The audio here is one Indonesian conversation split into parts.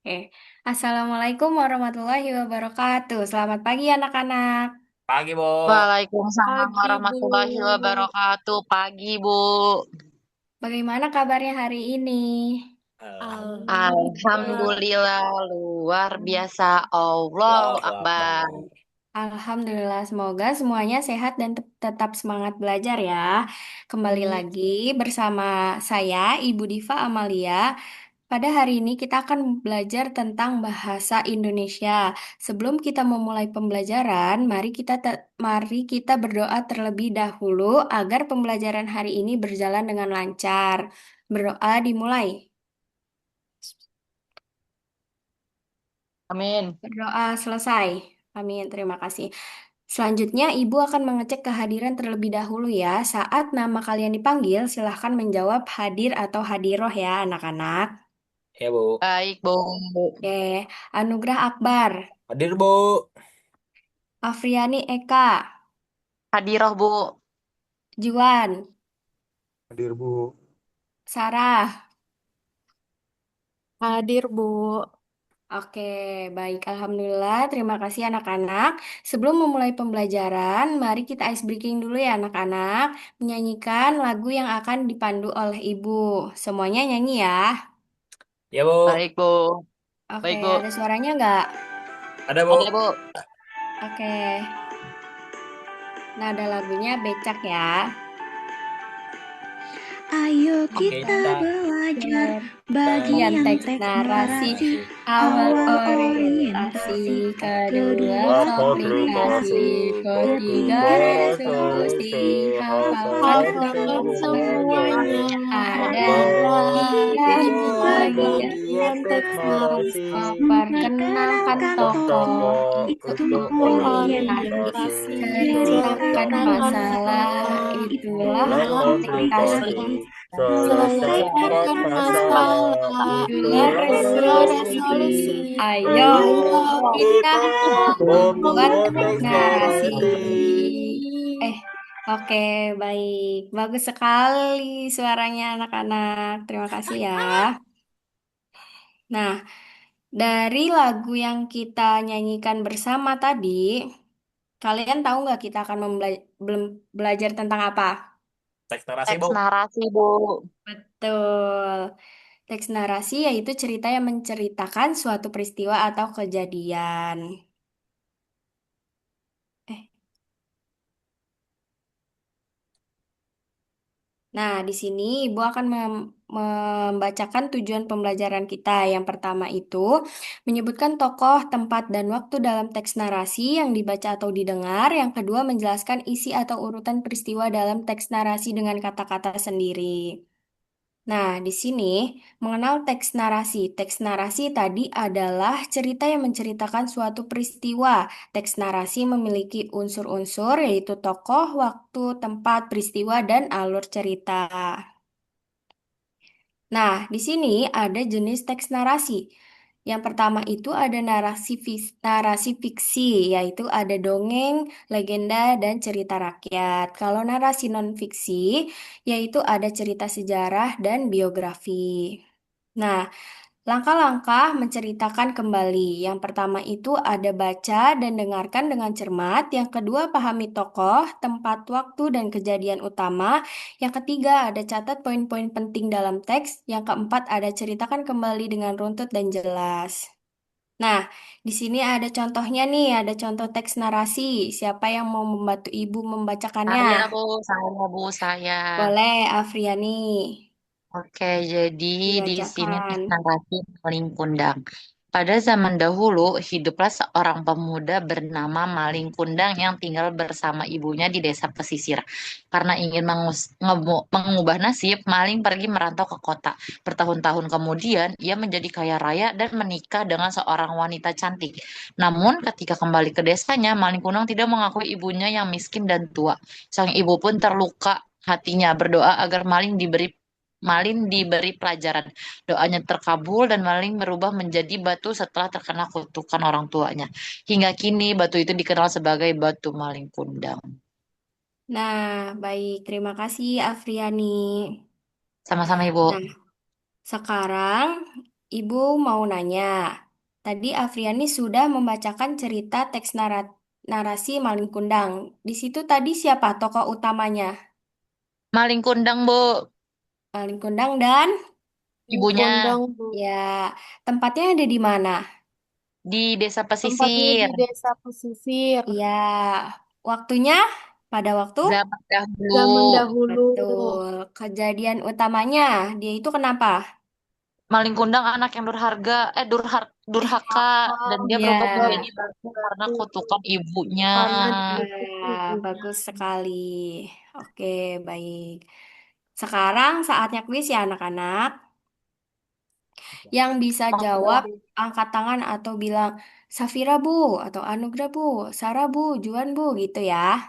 Oke. Assalamualaikum warahmatullahi wabarakatuh. Selamat pagi anak-anak. Pagi, Bu. Waalaikumsalam Pagi, Bu. warahmatullahi wabarakatuh. Pagi, Bu. Bagaimana kabarnya hari ini? Alhamdulillah. Alhamdulillah, luar biasa. Allahu Allahu Akbar. Akbar. Alhamdulillah, semoga semuanya sehat dan tetap semangat belajar ya. Kembali Amin. lagi bersama saya, Ibu Diva Amalia. Pada hari ini kita akan belajar tentang bahasa Indonesia. Sebelum kita memulai pembelajaran, mari kita berdoa terlebih dahulu agar pembelajaran hari ini berjalan dengan lancar. Berdoa dimulai. Amin. Berdoa selesai. Amin, terima kasih. Selanjutnya, Ibu akan mengecek kehadiran terlebih dahulu ya. Saat nama kalian dipanggil, silahkan menjawab hadir atau hadiroh ya, anak-anak. Ya, Bu. Baik, Bu. Oke, Anugrah Akbar, Hadir, Bu. Afriani Eka, Hadiroh, Bu. Juan, Hadir, Bu. Sarah. Hadir, Bu. Oke, baik. Alhamdulillah. Terima kasih anak-anak. Sebelum memulai pembelajaran, mari kita ice breaking dulu ya anak-anak. Menyanyikan lagu yang akan dipandu oleh Ibu. Semuanya nyanyi ya. Ya, Bu. Baik, Bu. Oke, Baik, Bu. ada suaranya nggak? Ada, Ada, Bu. Bu. Oke, nada lagunya becak ya. Ayo kita Kita belajar Bagian bagian teks teks narasi, narasi, awal awal orientasi, orientasi, kedua kedua komplikasi, komplikasi, ketiga ketiga resolusi, resolusi. hafalkan Hafalkan semuanya, semuanya, ada ada di di bagian bagian teks narasi. memperkenalkan Memperkenalkan tokoh, tokoh, itu itu orientasi, orientasi, ceritakan ceritakan masalah, masalah, itulah itulah komplikasi. komplikasi. Selesaikan Selesaikan masalah, masalah, itulah itulah resolusi. resolusi. Ayo Ayo kita kita membuat membuat teks teks narasi. narasi. Eh, oke, baik. Bagus sekali suaranya anak-anak. Terima kasih ya. Nah, dari lagu yang kita nyanyikan bersama tadi, kalian tahu nggak kita akan belajar tentang apa? teks narasi, Teks Bu. narasi, Bu. Betul. Teks narasi yaitu cerita yang menceritakan suatu peristiwa atau kejadian. Eh, Nah, di sini Ibu akan membacakan tujuan pembelajaran kita. Yang pertama itu menyebutkan tokoh, tempat, dan waktu dalam teks narasi yang dibaca atau didengar. Yang kedua, menjelaskan isi atau urutan peristiwa dalam teks narasi dengan kata-kata sendiri. Nah, di sini mengenal teks narasi. Teks narasi tadi adalah cerita yang menceritakan suatu peristiwa. Teks narasi memiliki unsur-unsur yaitu tokoh, waktu, tempat, peristiwa, dan alur cerita. Nah, di sini ada jenis teks narasi. Yang pertama itu ada narasi fiksi, yaitu ada dongeng, legenda, dan cerita rakyat. Kalau narasi non-fiksi, yaitu ada cerita sejarah dan biografi. Nah, langkah-langkah menceritakan kembali. Yang pertama itu ada baca dan dengarkan dengan cermat. Yang kedua, pahami tokoh, tempat, waktu, dan kejadian utama. Yang ketiga, ada catat poin-poin penting dalam teks. Yang keempat, ada ceritakan kembali dengan runtut dan jelas. Nah, di sini ada contohnya nih, ada contoh teks narasi. Siapa yang mau membantu ibu membacakannya? Saya, Bu. Saya, Bu. Saya. Boleh, Afriani, Oke, jadi di sini dibacakan. teks narasi Maling Kundang. Pada zaman dahulu, hiduplah seorang pemuda bernama Maling Kundang yang tinggal bersama ibunya di desa pesisir. Karena ingin mengubah nasib, Maling pergi merantau ke kota. Bertahun-tahun kemudian, ia menjadi kaya raya dan menikah dengan seorang wanita cantik. Namun, ketika kembali ke desanya, Maling Kundang tidak mengakui ibunya yang miskin dan tua. Sang ibu pun terluka hatinya berdoa agar Malin diberi pelajaran. Doanya terkabul dan Malin berubah menjadi batu setelah terkena kutukan orang tuanya. Hingga kini batu itu dikenal sebagai batu Malin Kundang. Nah, baik. Terima kasih, Afriani. Sama-sama Ibu. Nah, sekarang Ibu mau nanya. Tadi Afriani sudah membacakan cerita teks narasi Malin Kundang. Di situ tadi siapa tokoh utamanya? Maling kundang, Bu. Malin Kundang dan Ibunya Kondang, Bu. ya tempatnya ada di mana? di desa Tempatnya di pesisir. desa pesisir. Ya, waktunya pada waktu Zaman dahulu. Zaman dahulu. betul. Kejadian utamanya dia itu kenapa? Maling kundang anak yang durhaka dan dia berubah menjadi Ya, batu karena kutukan ibunya. Karena dikutuk ibunya. bagus sekali. Oke, baik. Sekarang saatnya kuis ya anak-anak. Yang bisa Oke. jawab angkat tangan atau bilang Safira Bu atau Anugrah Bu, Sarah Bu, Juan Bu gitu ya.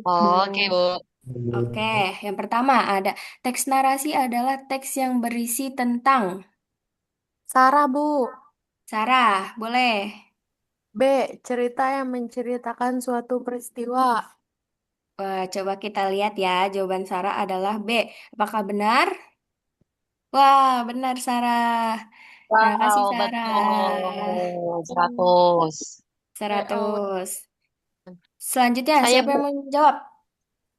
Baik, Oke, Bu. Bu. Oke, yang pertama ada teks narasi adalah teks yang berisi tentang Sarah, Bu. Sarah, boleh. B. Cerita yang menceritakan suatu peristiwa. Wah, coba kita lihat ya. Jawaban Sarah adalah B. Apakah benar? Wah, benar Sarah. Terima kasih Wow, Sarah. betul. Hmm. 100. 100. Selanjutnya, Saya, siapa yang Bu. menjawab?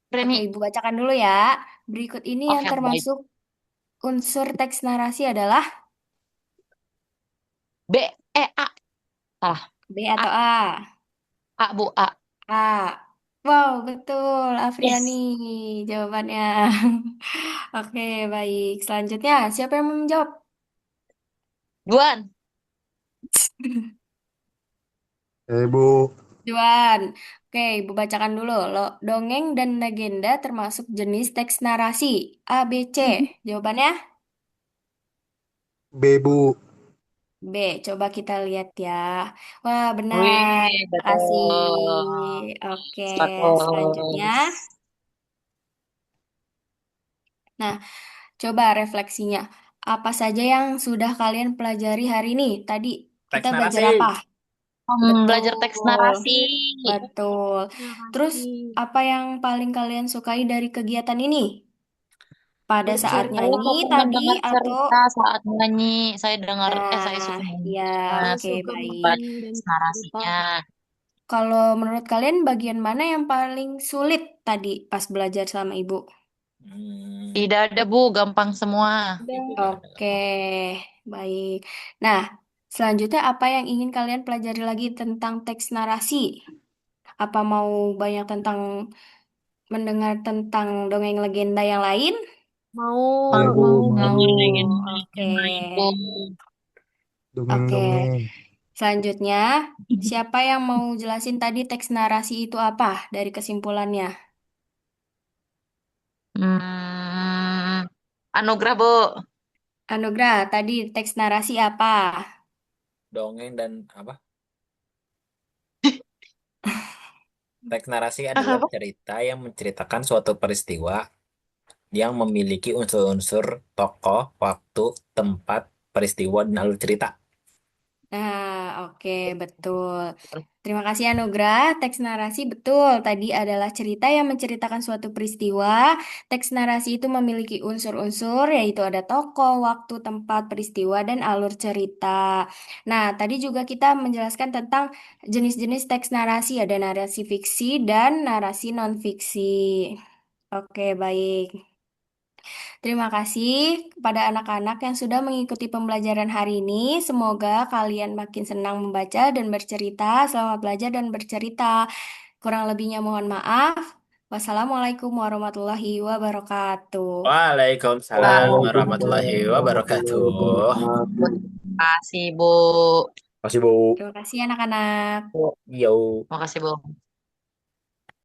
Oke, Reni. Ibu bacakan dulu ya. Berikut ini yang Oke, baik. termasuk unsur teks narasi adalah B, A. Salah. B atau A, A? A, Bu, A. A. Wow, betul, Afriani Yes. jawabannya. Oke, baik. Selanjutnya, siapa yang menjawab? Juan. Bu. Juan. Oke, Ibu bacakan dulu. Dongeng dan legenda termasuk jenis teks narasi. A, B, C. Jawabannya B, Bu. B. Coba kita lihat ya. Wah, benar. Wih, Terima kasih. betul. Oke, selanjutnya. 100. Nah, coba refleksinya. Apa saja yang sudah kalian pelajari hari ini? Tadi kita Teks belajar narasi. apa? Belajar teks Betul, narasi. betul. Terima Terus, kasih. apa yang paling kalian sukai dari kegiatan ini? Pada saat Saya nyanyi suka tadi mendengar atau cerita saat nyanyi. Saya nah, suka menyanyi ya, banget. Saya oke, Suka suka baik. membuat menyanyi dan teks cerita. narasinya. Kalau menurut kalian bagian mana yang paling sulit tadi pas belajar sama Ibu? Tidak ada, Bu. Gampang semua. Dan Oke, baik. Nah, selanjutnya apa yang ingin kalian pelajari lagi tentang teks narasi? Apa mau banyak tentang mendengar tentang dongeng legenda yang lain? mau, Iya, Bu. Mau Mau. Mau. belajar legenda Oke. yang lain, Bu. Oke. Dongeng-dongeng. Selanjutnya, siapa yang mau jelasin tadi teks narasi itu apa dari kesimpulannya? Hmm, Anugerah, Bu. Anugrah, tadi teks narasi apa? Dongeng dan apa? Teks narasi adalah Apa? cerita yang menceritakan suatu peristiwa yang memiliki unsur-unsur tokoh, waktu, tempat, peristiwa, dan alur cerita. Nah, oke, betul. Terima kasih Anugrah. Teks narasi betul. Tadi adalah cerita yang menceritakan suatu peristiwa. Teks narasi itu memiliki unsur-unsur, yaitu ada tokoh, waktu, tempat, peristiwa, dan alur cerita. Nah, tadi juga kita menjelaskan tentang jenis-jenis teks narasi. Ada narasi fiksi dan narasi non-fiksi. Oke, baik. Terima kasih kepada anak-anak yang sudah mengikuti pembelajaran hari ini. Semoga kalian makin senang membaca dan bercerita. Selamat belajar dan bercerita. Kurang lebihnya mohon maaf. Wassalamualaikum warahmatullahi wabarakatuh. Waalaikumsalam warahmatullahi Waalaikumsalam warahmatullahi wabarakatuh. wabarakatuh. Terima kasih, Bu. Makasih, Bu. Terima kasih anak-anak. Yo. Makasih, Bu.